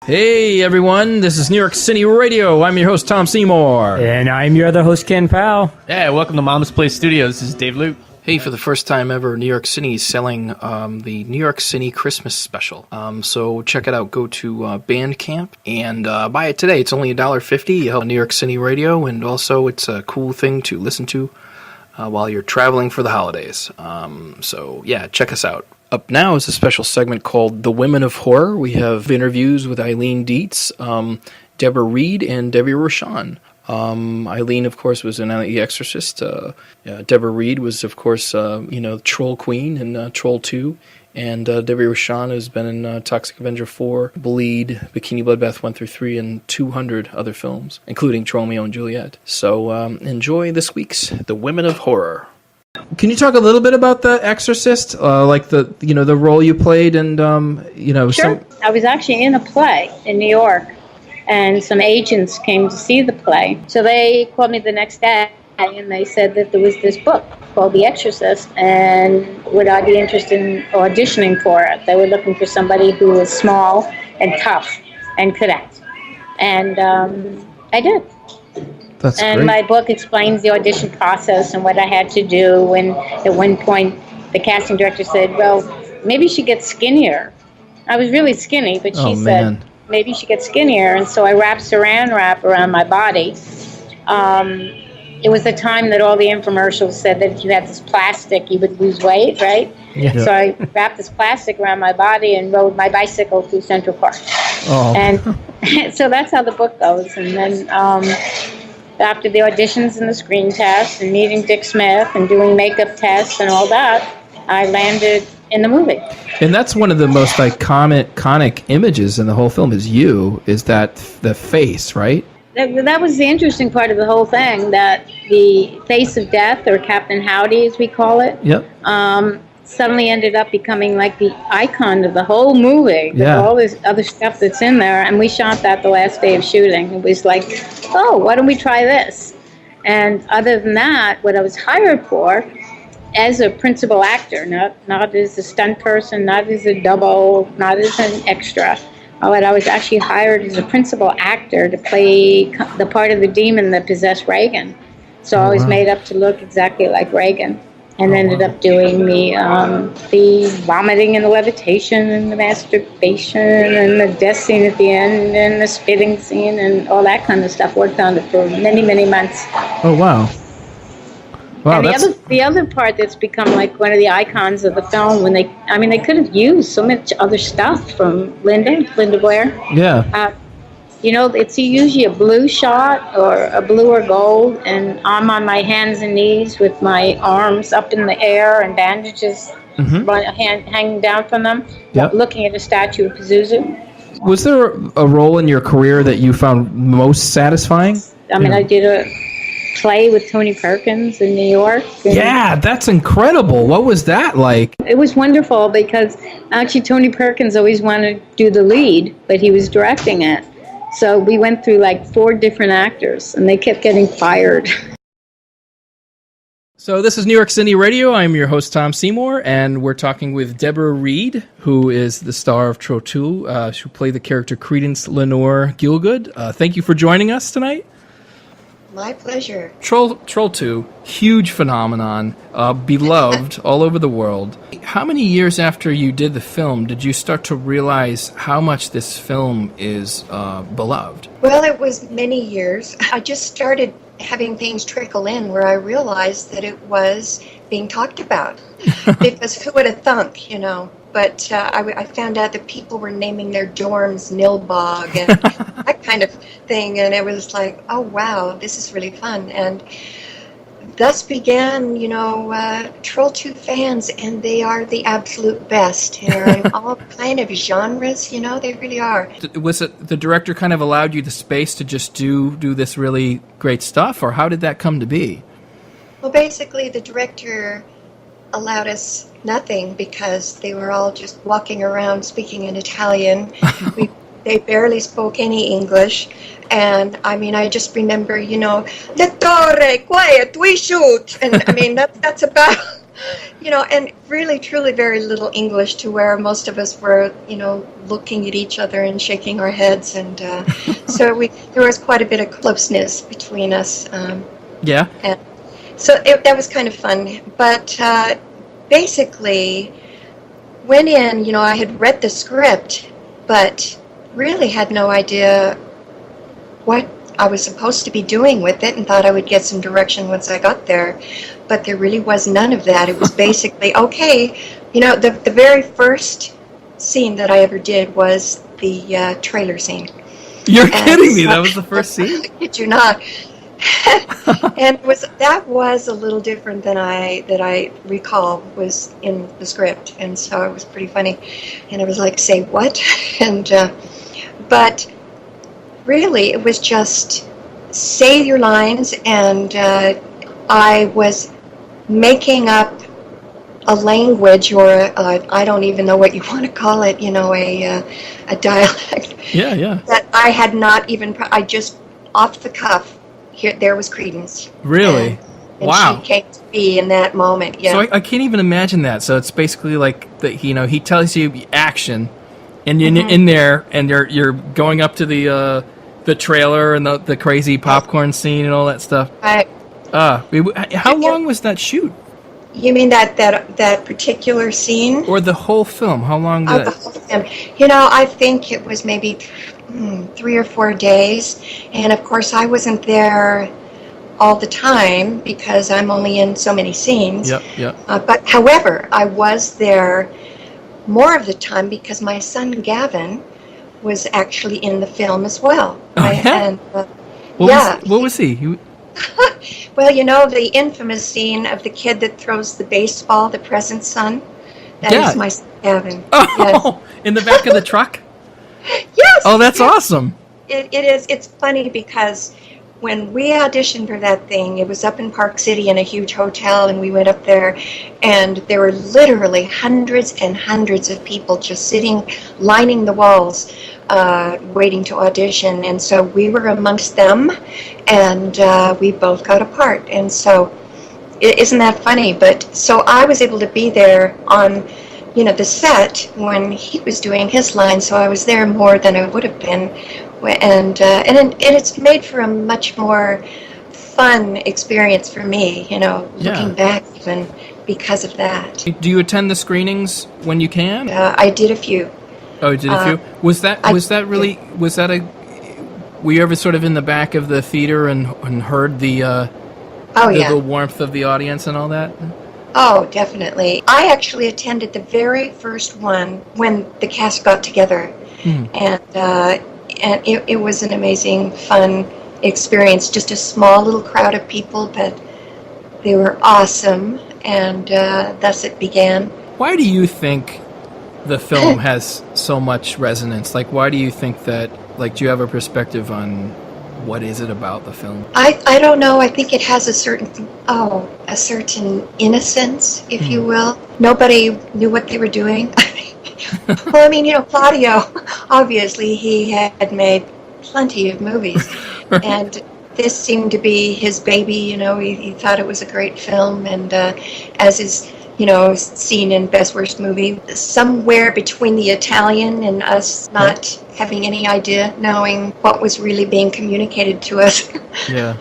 Hey everyone, this is New York City Radio. I'm your host, Tom Seymour. And I'm your other host, Ken Powell. Yeah, welcome to Mama's Place Studios. This is Dave Luke. Hey, for the first time ever, New York City is selling the New York City Christmas Special. So check it out. Go to Bandcamp and buy it today. It's only $1.50. You help New York City Radio, and also it's a cool thing to listen to while you're traveling for the holidays. So yeah, check us out. Up now is a special segment called The Women of Horror. We have interviews with Eileen Dietz, Deborah Reed, and Debbie Rochon. Eileen, of course, was in The Exorcist. Deborah Reed was, of course, Troll Queen in Troll 2. And Debbie Rochon has been in Toxic Avenger 4, Bleed, Bikini, Bloodbath 1 through 3, and 200 other films, including Tromeo and Juliet. So enjoy this week's The Women of Horror. Can you talk a little bit about The Exorcist, like the role you played, and Sure. I was actually in a play in New York, and some agents came to see the play. So they called me the next day, and they said that there was this book called The Exorcist, and would I be interested in auditioning for it? They were looking for somebody who was small and tough and could act, and I did. That's and great. My book explains the audition process and what I had to do. And at one point, the casting director said, well, maybe you should get skinnier. I was really skinny, but she said, maybe you should get skinnier. And so I wrapped saran wrap around my body. It was the time that all the infomercials said that if you had this plastic, you would lose weight, right? Yeah. So I wrapped this plastic around my body and rode my bicycle through Central Park. Oh. And so that's how the book goes. And then after the auditions and the screen test and meeting Dick Smith and doing makeup tests and all that, I landed in the movie. And that's one of the most iconic images in the whole film is that the face, right? That was the interesting part of the whole thing, that the face of death, or Captain Howdy as we call it, suddenly ended up becoming like the icon of the whole movie. Yeah. All this other stuff that's in there. And we shot that the last day of shooting. It was like, oh, why don't we try this? And other than that, what I was hired for, as a principal actor, not as a stunt person, not as a double, not as an extra, but I was actually hired as a principal actor to play the part of the demon that possessed Reagan. So I was made up to look exactly like Reagan. And ended up doing the vomiting and the levitation and the masturbation and the death scene at the end and the spitting scene and all that kind of stuff. Worked on it for many, many months. Oh, wow. Wow, and the other part that's become like one of the icons of the film, when they could have used so much other stuff from Linda Blair. Yeah. It's usually a blue shot or a blue or gold, and I'm on my hands and knees with my arms up in the air and bandages hanging down from them, looking at a statue of Pazuzu. Was there a role in your career that you found most satisfying? I did a play with Tony Perkins in New York. Yeah, that's incredible. What was that like? It was wonderful because actually Tony Perkins always wanted to do the lead, but he was directing it. So we went through like 4 different actors, and they kept getting fired. So this is New York City Radio. I'm your host, Tom Seymour, and we're talking with Deborah Reed, who is the star of Troll 2. She'll play the character Credence Lenore Gielgud. Thank you for joining us tonight. My pleasure. Troll 2, huge phenomenon, beloved all over the world. How many years after you did the film did you start to realize how much this film is beloved? Well, it was many years. I just started having things trickle in where I realized that it was being talked about. Because who would have thunk, But I found out that people were naming their dorms Nilbog and that kind of thing. And it was like, oh, wow, this is really fun. And thus began, Troll 2 fans, and they are the absolute best. They're in all kind of genres, they really are. Was it the director kind of allowed you the space to just do this really great stuff, or how did that come to be? Well, basically, the director allowed us nothing because they were all just walking around speaking in Italian. They barely spoke any English. And I just remember, Lettore, quiet, we shoot. And that's about And really, truly very little English to where most of us were, looking at each other and shaking our heads. And so there was quite a bit of closeness between us. Yeah. And so that was kind of fun. But basically, went in, I had read the script, but really had no idea what I was supposed to be doing with it, and thought I would get some direction once I got there. But there really was none of that. It was basically, okay, the very first scene that I ever did was the trailer scene. You're kidding me. That was the first scene? I kid you not. And that was a little different than I recall was in the script, and so it was pretty funny. And I was like, say what? And but really, it was just say your lines, and I was making up a language, or I don't even know what you want to call it, a dialect. Yeah. That I had not even. I just off the cuff. There was Credence. Really? And wow. She came to be in that moment. Yeah. So I can't even imagine that. So it's basically like that. He tells you action, and you're in there, and you're going up to the trailer and the crazy popcorn scene and all that stuff. Right. How long was that shoot? You mean that particular scene? Or the whole film? How long? The whole film. I think it was maybe 3 or 4 days, and of course I wasn't there all the time because I'm only in so many scenes. Yep. But however, I was there more of the time because my son Gavin was actually in the film as well. Oh, yeah? And, what was he? Well, the infamous scene of the kid that throws the baseball, the present son. That is my son Gavin. Oh, yes. In the back of the truck? Yes. Oh, that's awesome. It is. It's funny because when we auditioned for that thing, it was up in Park City in a huge hotel, and we went up there, and there were literally hundreds and hundreds of people just sitting, lining the walls, waiting to audition. And so we were amongst them, and we both got a part. And so, isn't that funny? But so I was able to be there on the set when he was doing his line, so I was there more than I would have been, and it's made for a much more fun experience for me, looking back even because of that. Do you attend the screenings when you can? I did a few. Oh, you did a few? Was that were you ever sort of in the back of the theater and heard the warmth of the audience and all that? Oh, definitely. I actually attended the very first one when the cast got together, and it was an amazing, fun experience. Just a small little crowd of people, but they were awesome, and thus it began. Why do you think the film has so much resonance? Like, why do you think that? Like, do you have a perspective on what is it about the film? I don't know. I think it has a certain innocence, if you will. Nobody knew what they were doing. Well, Claudio, obviously he had made plenty of movies, and this seemed to be his baby. He thought it was a great film, and as is seen in Best Worst Movie, somewhere between the Italian and us not having any idea, knowing what was really being communicated to us. Yeah.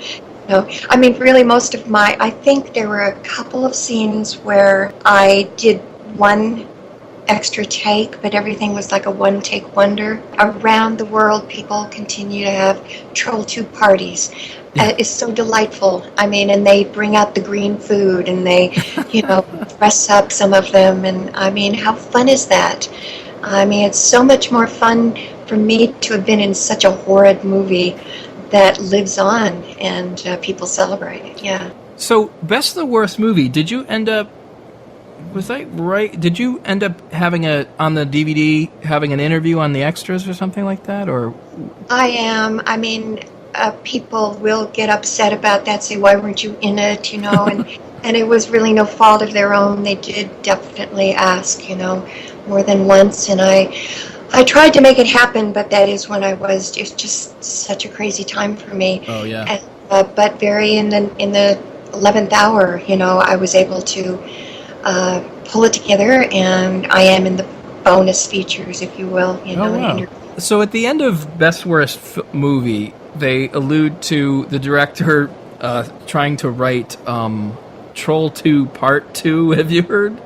Really most of I think there were a couple of scenes where I did one extra take, but everything was like a one-take wonder. Around the world, people continue to have Troll 2 parties. It's so delightful. And they bring out the green food, and they, dress up some of them. And how fun is that? It's so much more fun for me to have been in such a horrid movie that lives on, and people celebrate it. Yeah. So, Best the Worst Movie, did you end up, was that right? Did you end up having on the DVD, having an interview on the extras or something like that? Or I am. People will get upset about that, say, why weren't you in it, and it was really no fault of their own. They did definitely ask, more than once, and I tried to make it happen, but that is when it was just such a crazy time for me. Oh, yeah. And, but very in the 11th hour, I was able to pull it together, and I am in the bonus features, if you will. Wow. So at the end of Best Worst Movie, they allude to the director trying to write Troll 2 Part 2. Have you heard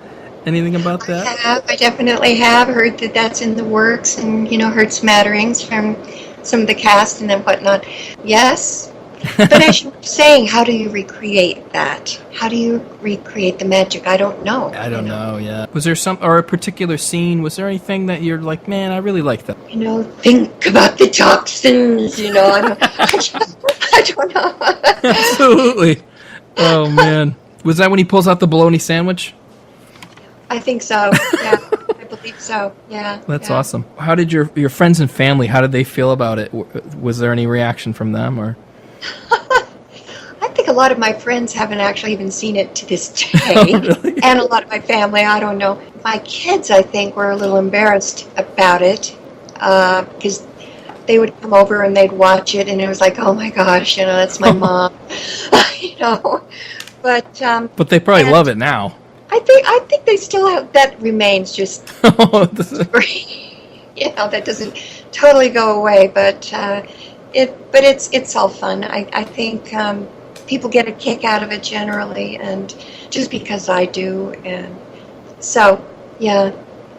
anything about that? I definitely have heard that that's in the works, and heard smatterings from some of the cast and then whatnot. Yes, but as you were saying, how do you recreate that? How do you recreate the magic? I don't know. I don't know. Yeah. Was there a particular scene? Was there anything that you're like, man, I really like that? Think about the toxins. I don't know. Absolutely. Oh man, was that when he pulls out the bologna sandwich? I think so. Yeah, I believe so. Yeah. That's awesome. How did your friends and family? How did they feel about it? Was there any reaction from them, or? I think a lot of my friends haven't actually even seen it to this day, Oh, really? And a lot of my family. I don't know. My kids, I think, were a little embarrassed about it because they would come over and they'd watch it, and it was like, oh my gosh, that's my mom, But they probably love it now. I think they still have, that remains just that doesn't totally go away, but it's all fun. I think people get a kick out of it generally, and just because I do, and so yeah.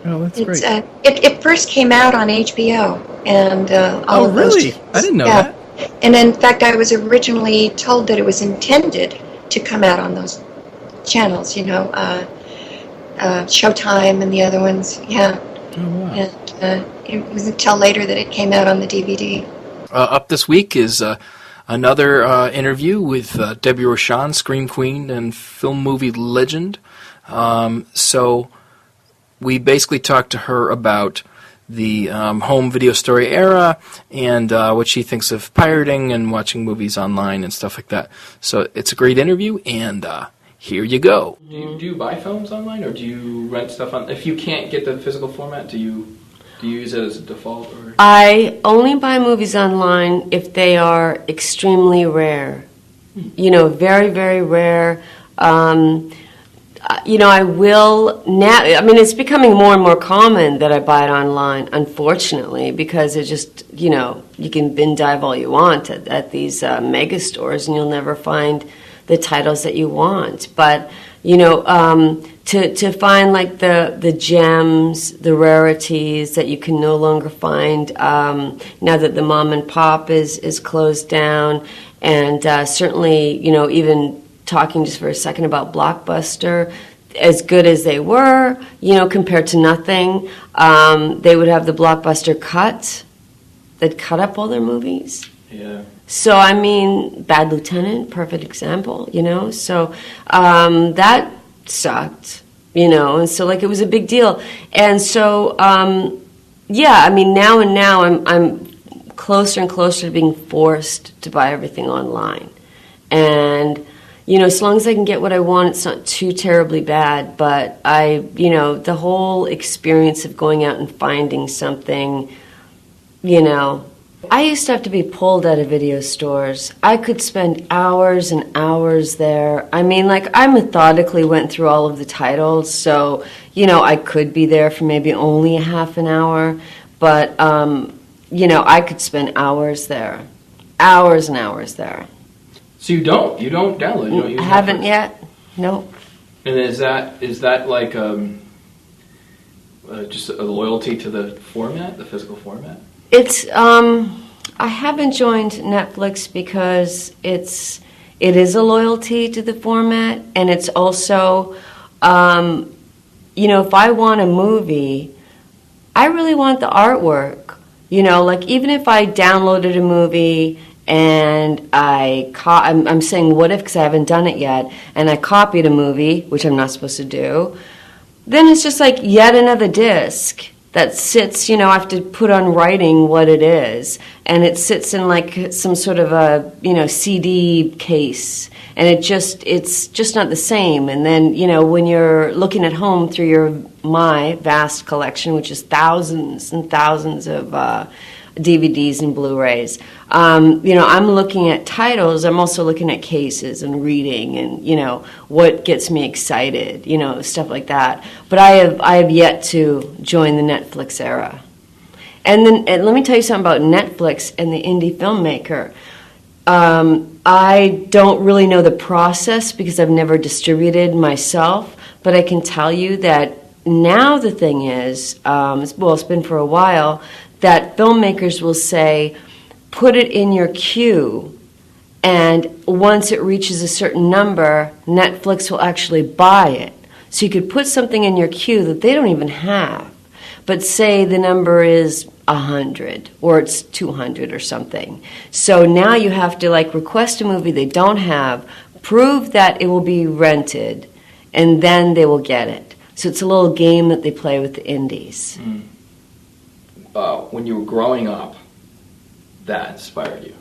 Oh, that's great. It first came out on HBO, and all of those really? I didn't know that. And in fact, I was originally told that it was intended to come out on those channels, Showtime and the other ones, yeah. Oh, wow. And it was until later that it came out on the DVD. Up this week is another interview with Debbie Rochon, Scream Queen and film movie legend. So we basically talked to her about the home video story era and what she thinks of pirating and watching movies online and stuff like that. So it's a great interview, and here you go. Do you buy films online, or do you rent stuff on? If you can't get the physical format, do you use it as a default? Or? I only buy movies online if they are extremely rare. Very, very rare. I will now. I mean, it's becoming more and more common that I buy it online, unfortunately, because it just, you can bin dive all you want at these mega stores, and you'll never find the titles that you want. But, to find like the gems, the rarities that you can no longer find now that the mom and pop is closed down, and certainly, even talking just for a second about Blockbuster, as good as they were, compared to nothing, they would have the Blockbuster cut. They'd cut up all their movies. Yeah. So, I mean, Bad Lieutenant, perfect example, So that sucked, and so, like, it was a big deal. And so, now I'm closer and closer to being forced to buy everything online. And as long as I can get what I want, it's not too terribly bad. But the whole experience of going out and finding something, I used to have to be pulled out of video stores. I could spend hours and hours there. I mean, like, I methodically went through all of the titles, so, I could be there for maybe only a half an hour. But, I could spend hours there. Hours and hours there. So you don't download? You don't use I haven't Netflix? yet. Nope. And is that like just a loyalty to the format, the physical format? It's I haven't joined Netflix because it is a loyalty to the format, and it's also if I want a movie, I really want the artwork. Like, even if I downloaded a movie and I'm saying what if, because I haven't done it yet, and I copied a movie, which I'm not supposed to do, then it's just like yet another disc that sits, I have to put on writing what it is, and it sits in like some sort of a, CD case, and it's just not the same. And then, when you're looking at home through my vast collection, which is thousands and thousands of DVDs and Blu-rays. I'm looking at titles. I'm also looking at cases and reading and, what gets me excited, stuff like that. But I have yet to join the Netflix era. And let me tell you something about Netflix and the indie filmmaker. I don't really know the process because I've never distributed myself, but I can tell you that now the thing is, it's been for a while, that filmmakers will say, put it in your queue, and once it reaches a certain number, Netflix will actually buy it. So you could put something in your queue that they don't even have, but say the number is 100 or it's 200 or something. So now you have to request a movie they don't have, prove that it will be rented, and then they will get it. So it's a little game that they play with the indies. When you were growing up, that inspired you?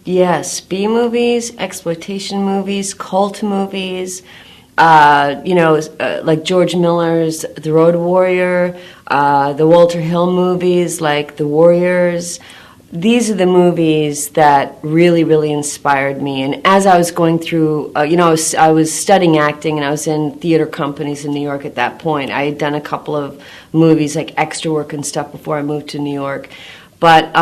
Yes, B movies, exploitation movies, cult movies, like George Miller's The Road Warrior, the Walter Hill movies like The Warriors. These are the movies that really, really inspired me. And as I was going through, I was studying acting, and I was in theater companies in New York at that point. I had done a couple of movies, like extra work and stuff, before I moved to New York. But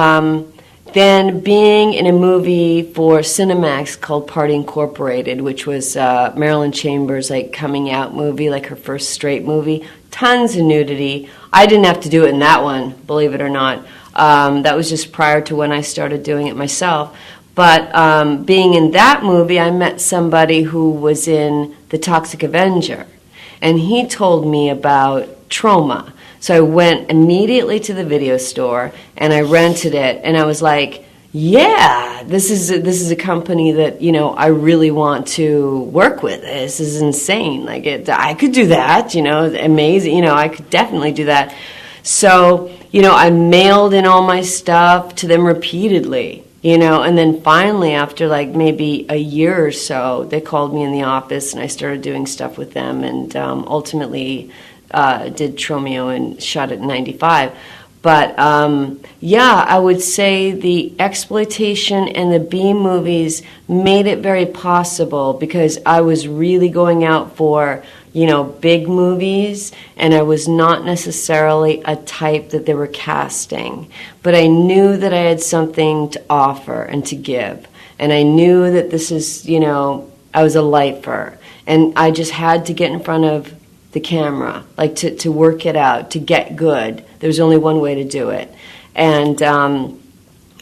then being in a movie for Cinemax called Party Incorporated, which was Marilyn Chambers' coming out movie, her first straight movie, tons of nudity. I didn't have to do it in that one, believe it or not. That was just prior to when I started doing it myself. But being in that movie, I met somebody who was in The Toxic Avenger, and he told me about Tromeo. So I went immediately to the video store and I rented it, and I was like, yeah, this is a company that, I really want to work with. This is insane. I could do that, amazing. I could definitely do that. So, I mailed in all my stuff to them repeatedly, and then finally after maybe a year or so, they called me in the office and I started doing stuff with them, and ultimately did Tromeo and shot it in 95. But I would say the exploitation and the B movies made it very possible because I was really going out for, big movies, and I was not necessarily a type that they were casting. But I knew that I had something to offer and to give. And I knew that this is, I was a lifer. And I just had to get in front of the camera, to work it out, to get good. There's only one way to do it. And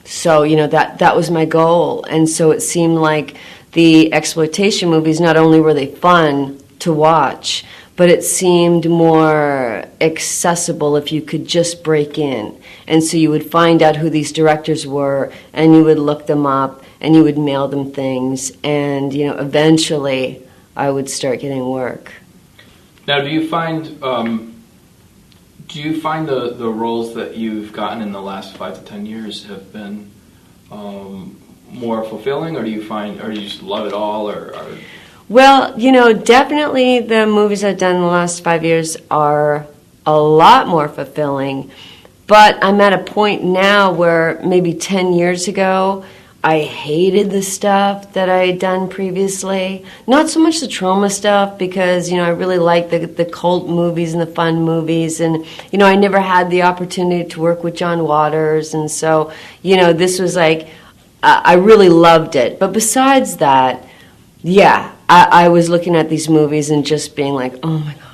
so, that was my goal. And so it seemed like the exploitation movies, not only were they fun to watch, but it seemed more accessible if you could just break in. And so you would find out who these directors were, and you would look them up, and you would mail them things, and, eventually I would start getting work. Now, do you find the roles that you've gotten in the last 5 to 10 years have been more fulfilling, or do you just love it all, or? Well, definitely the movies I've done in the last 5 years are a lot more fulfilling, but I'm at a point now where maybe 10 years ago, I hated the stuff that I had done previously. Not so much the trauma stuff because, I really like the cult movies and the fun movies. And, I never had the opportunity to work with John Waters. And so, this was I really loved it. But besides that, I was looking at these movies and just being like, oh my God.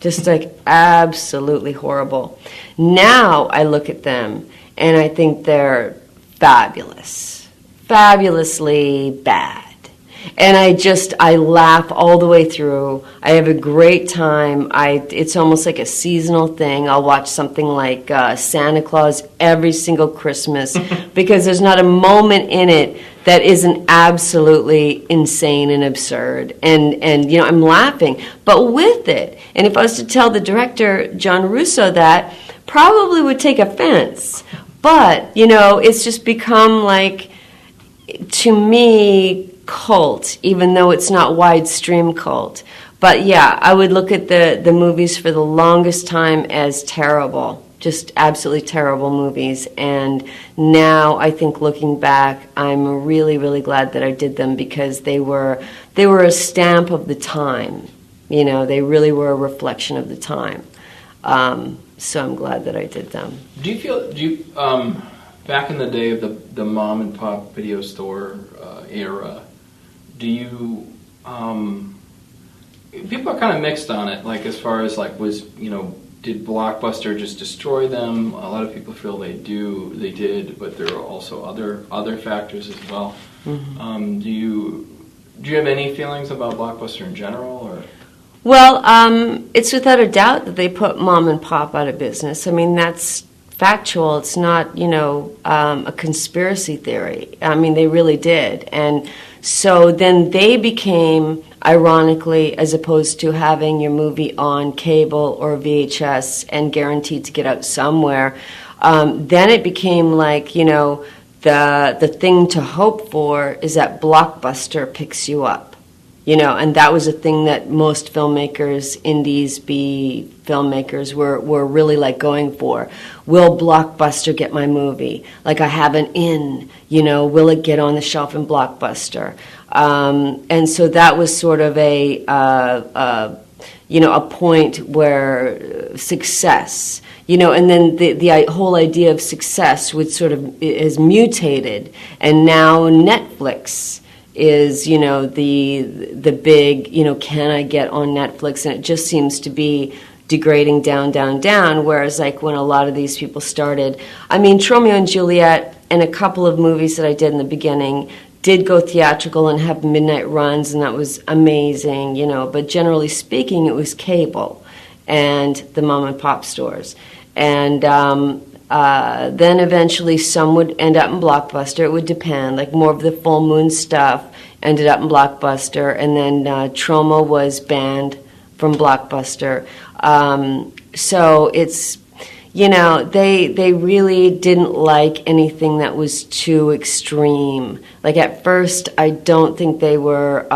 Just absolutely horrible. Now I look at them and I think they're fabulously bad. And I laugh all the way through. I have a great time. It's almost like a seasonal thing. I'll watch something like Santa Claus every single Christmas because there's not a moment in it that isn't absolutely insane and absurd. And I'm laughing. But with it, and if I was to tell the director, John Russo, that, probably would take offense. But, it's just become to me, cult, even though it's not widestream cult. But I would look at the movies for the longest time as terrible, just absolutely terrible movies. And now I think looking back, I'm really, really glad that I did them because they were a stamp of the time. You know, they really were a reflection of the time. So I'm glad that I did them. Do you back in the day of the mom and pop video store era, do you people are kind of mixed on it, like as far as like did Blockbuster just destroy them? A lot of people feel they did, but there are also other factors as well. Mm-hmm. Do you have any feelings about Blockbuster in general, or? Well, it's without a doubt that they put mom and pop out of business. I mean, that's factual. It's not, a conspiracy theory. I mean, they really did. And so then they became, ironically, as opposed to having your movie on cable or VHS and guaranteed to get out somewhere, then it became like, the thing to hope for is that Blockbuster picks you up. And that was a thing that most filmmakers, indies, B filmmakers were really like going for. Will Blockbuster get my movie? Like I have an in, will it get on the shelf in Blockbuster? And so that was sort of a point where success, and then the whole idea of success is mutated, and now Netflix is, the big, can I get on Netflix? And it just seems to be degrading down, whereas like when a lot of these people started, I mean, Tromeo and Juliet and a couple of movies that I did in the beginning did go theatrical and have midnight runs, and that was amazing, but generally speaking, it was cable and the mom and pop stores. And then eventually some would end up in Blockbuster. It would depend. Like more of the full moon stuff ended up in Blockbuster, and then Tromeo was banned from Blockbuster. So it's, they really didn't like anything that was too extreme. Like at first, I don't think they were,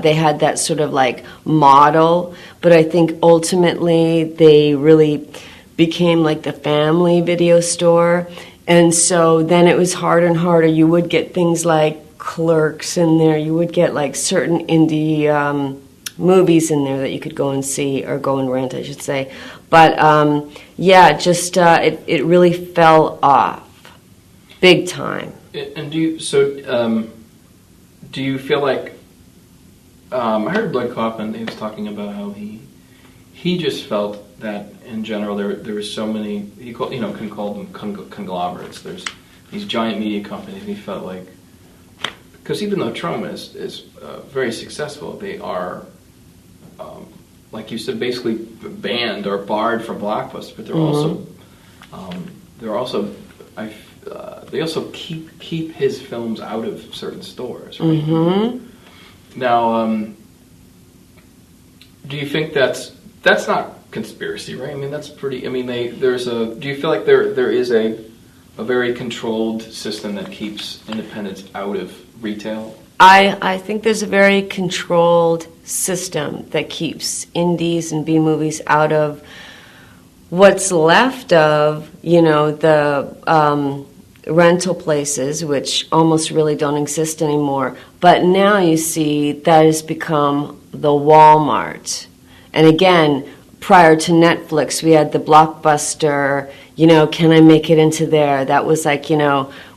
they had that sort of like model, but I think ultimately they really became like the family video store. And so then it was harder and harder. You would get things like Clerks in there. You would get like certain indie movies in there that you could go and see, or go and rent, I should say. But it really fell off big time. And do you feel like I heard Lloyd Kaufman, he was talking about how he just felt that in general there was so many, can call them conglomerates. There's these giant media companies, and he felt like, because even though Tromeo is very successful, they are, like you said, basically banned or barred from Blockbuster. But they also keep his films out of certain stores, right? Mm-hmm. Now, do you think that's not conspiracy, right? I mean, that's pretty. I mean, do you feel like there is a very controlled system that keeps independents out of retail? I think there's a very controlled system that keeps indies and B movies out of what's left of, the rental places, which almost really don't exist anymore. But now you see that has become the Walmart. And again, prior to Netflix, we had the Blockbuster, can I make it into there? That was like,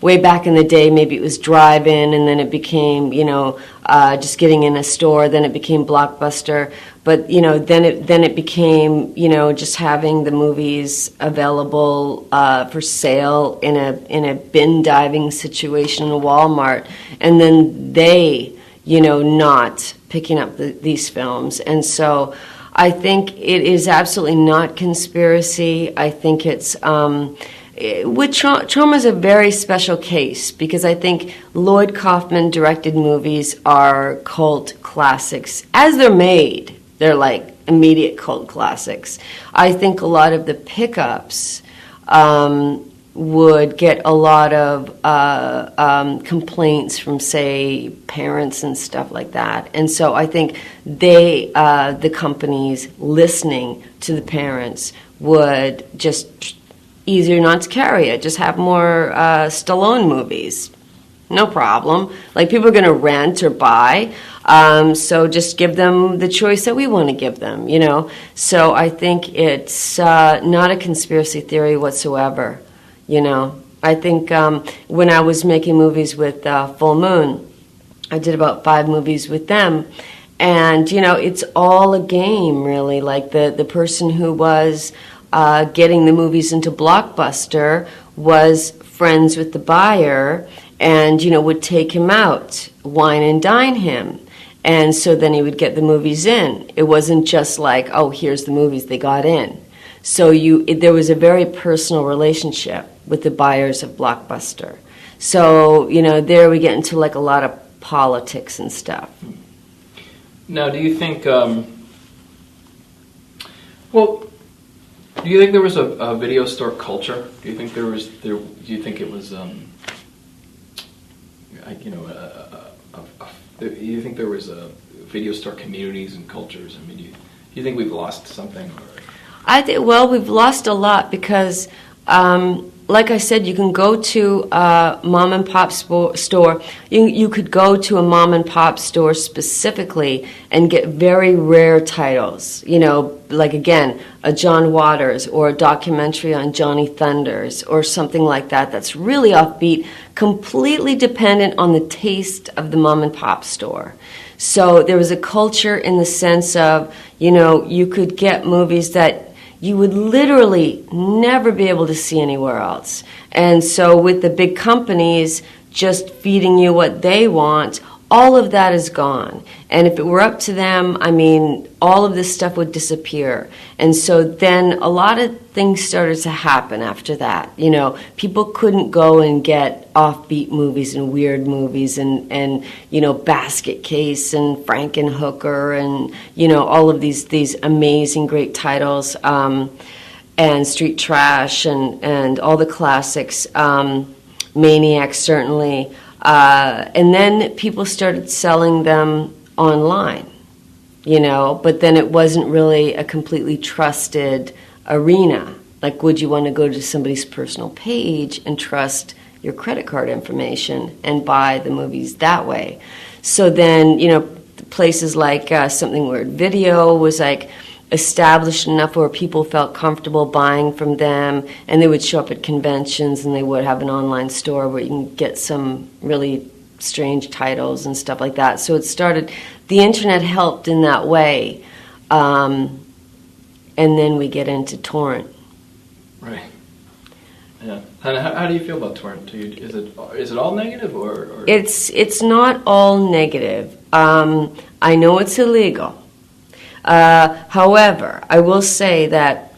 way back in the day, maybe it was drive-in, and then it became, just getting in a store, then it became Blockbuster. But, then it became, just having the movies available for sale in a bin diving situation in a Walmart. And then they, not picking up these films. And so I think it is absolutely not conspiracy. I think it's with Tromeo is a very special case, because I think Lloyd Kaufman directed movies are cult classics. As they're made, they're like immediate cult classics. I think a lot of the pickups would get a lot of complaints from, say, parents and stuff like that. And so I think the companies listening to the parents would just easier not to carry it. Just have more Stallone movies. No problem. Like, people are going to rent or buy, so just give them the choice that we want to give them, you know. So I think it's not a conspiracy theory whatsoever, you know. I think when I was making movies with Full Moon, I did about 5 movies with them, and, you know, it's all a game, really. Like, the person who was getting the movies into Blockbuster was friends with the buyer, and, you know, would take him out, wine and dine him. And so then he would get the movies in. It wasn't just like, oh, here's the movies, they got in. So there was a very personal relationship with the buyers of Blockbuster. So, you know, there we get into like a lot of politics and stuff. Now, do you think, do you think there was a video store culture? Do you think do you think it was, do you think there was a video store communities and cultures? I mean, do you think we've lost something? Well, we've lost a lot because, like I said, you can go to a mom and pop store. You could go to a mom and pop store specifically and get very rare titles. You know, like, again, a John Waters or a documentary on Johnny Thunders or something like that. That's really offbeat, completely dependent on the taste of the mom and pop store. So there was a culture in the sense of, you know, you could get movies that you would literally never be able to see anywhere else. And so with the big companies just feeding you what they want, all of that is gone. And if it were up to them, I mean, all of this stuff would disappear. And so then a lot of things started to happen after that. You know, people couldn't go and get offbeat movies and weird movies and you know, Basket Case and Frankenhooker and, you know, all of these amazing great titles, and Street Trash and all the classics, Maniac certainly. And then people started selling them online, you know, but then it wasn't really a completely trusted arena. Like, would you want to go to somebody's personal page and trust your credit card information and buy the movies that way? So then, you know, places like Something Weird Video was like established enough where people felt comfortable buying from them, and they would show up at conventions, and they would have an online store where you can get some really strange titles and stuff like that. So it started, the internet helped in that way, and then we get into torrent. Right. Yeah. And how do you feel about torrent? Is it all negative or? It's not all negative. I know it's illegal. However, I will say that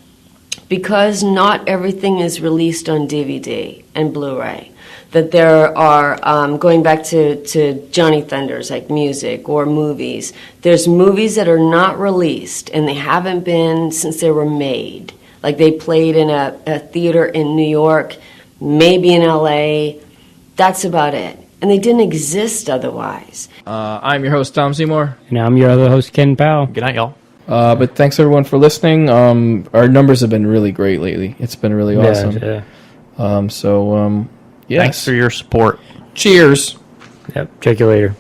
because not everything is released on DVD and Blu-ray, that there are, going back to Johnny Thunders, like music or movies, there's movies that are not released, and they haven't been since they were made. Like, they played in a theater in New York, maybe in LA, that's about it. And they didn't exist otherwise. I'm your host, Tom Seymour. And I'm your other host, Ken Powell. Good night, y'all. But thanks, everyone, for listening. Our numbers have been really great lately. It's been really awesome. Yeah. Yes. Thanks for your support. Cheers. Yep. Check you later.